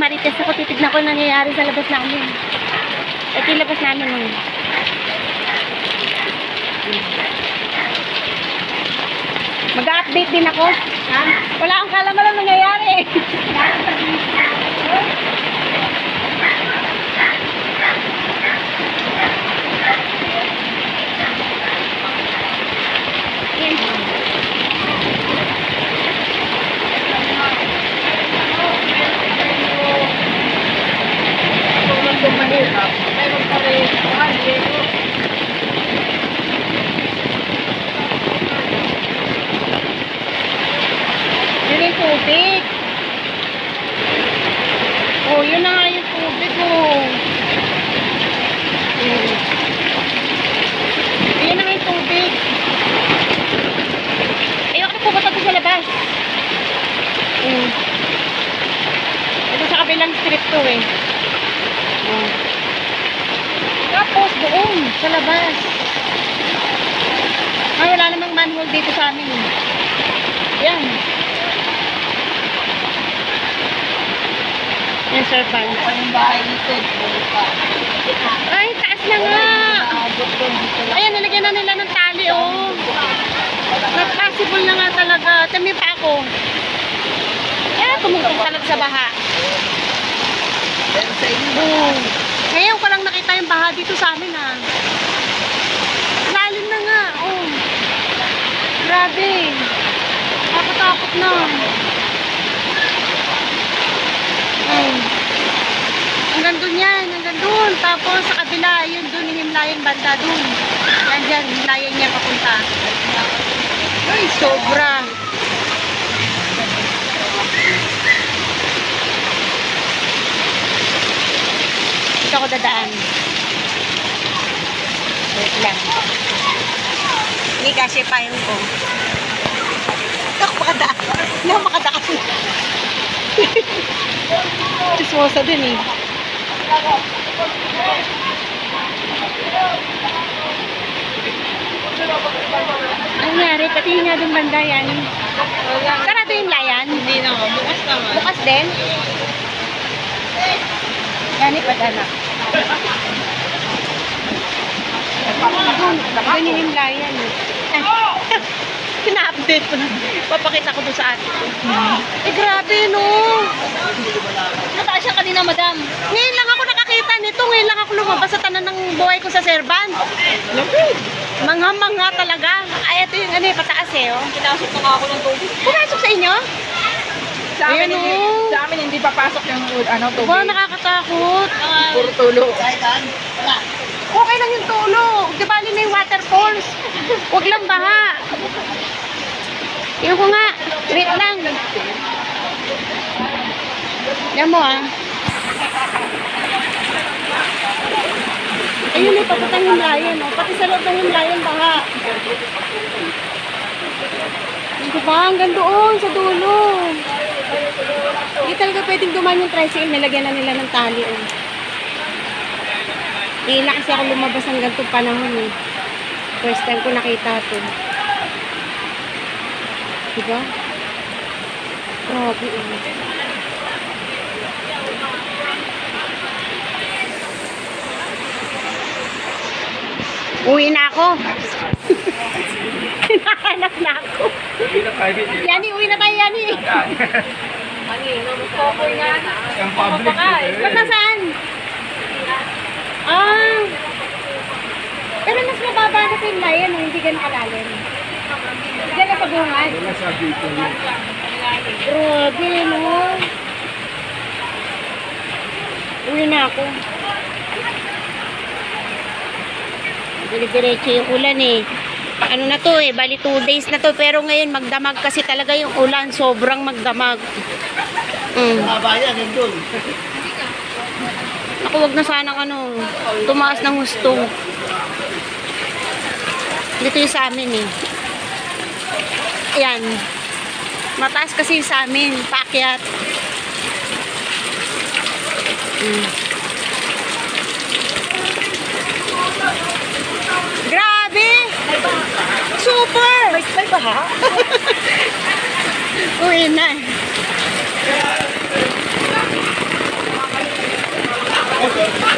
marites ako. Titignan ko nangyayari sa labas namin. Ito yung labas namin. Mag-update din ako. Ha? Wala akong kalaman ang nangyayari. Yun yung tubig. Oh, yun na nga yung tubig, oh. Yun na nga yung tubig. Ayoko na pupunta ko sa labas. Ito sa kabilang strip to, eh. Tapos doon, sa labas. Ay, wala namang manhole dito sa amin. Yan. Yan, Sir Pan. Ay, taas na nga. Ayan, nilagyan na nila ng tali, oh. Not possible na nga talaga. Tami pa ako. Ayan, tumugtong talaga sa baha. Ngayon ko lang nakita yung baha dito sa amin, ha. Lalim na nga, oh. Grabe. Nakatakot na. Hanggang doon yan, hanggang doon. Tapos sa kabila, yun doon, himlayan banda doon. Yan dyan, himlayan niya papunta. Ay, sobra. Dito ako dadaan. Wait lang. Hindi kasi pahin ko. Dito ako makadaan. Hindi ako makadaan. Chismosa din, eh. Ano nangyari? Pati nga doon banda yan. Sarado yung layan? Hindi naman. Bukas naman. Bukas din? Yan, ipadana. Ganyan yung layan, eh. Pina-update ko na. Papakita ko doon sa atin. Eh, grabe, no? Nataas siya kanina, madam. Ngayon lang ako nakakita nito. Ngayon lang ako lumabas sa tanan ng buhay ko sa Serban. Mangha-mangha talaga. Ay, ito yung ano, pataas, eh, oh. Pinasok na nga ako ng tubig. Pumasok sa inyo? Sa amin, sa amin hindi papasok yung tubig. Wow, nakakatakot. Puro tulo. Okay lang yung tulo. Di bali na yung waterfalls. Huwag lang baha. Yung ko nga. Wait lang. Yan mo, ah. Ayun, eh, papatang yung layan, oh. Pati sa loob ng yung layan, baha. Diba? Hanggang doon, sa dulo. Hindi talaga pwedeng dumaan yung tricycle. Nilagyan na nila ng tali, oh. Ngayon kasi ako lumabas ng ganitong panahon, eh. First time ko nakita ito. Diba? Grabe, eh. Uwi na ako. Hinahanap na ako. Yani, uwi na tayo, Yani. Ani, namukokoy nga. Ang public. Ba't nasaan? Ah. Pero mas mababa na sa yung layan, no? Hindi ganun kalalim. Diyan na sa bungad. Wala sa dito niya. Grabe, no? Uwi na ako. Diretso yung ulan, eh. Ano na to, eh, bali 2 days na to. Pero ngayon magdamag kasi talaga yung ulan. Sobrang magdamag. Bayan, yun dun. Ako, wag na sanang ano, tumaas ng gusto. Dito yung sa amin, eh. Ayan. Mataas kasi yung sa amin. Paakyat. Grabe! Super! May baha? Uwi na. oh.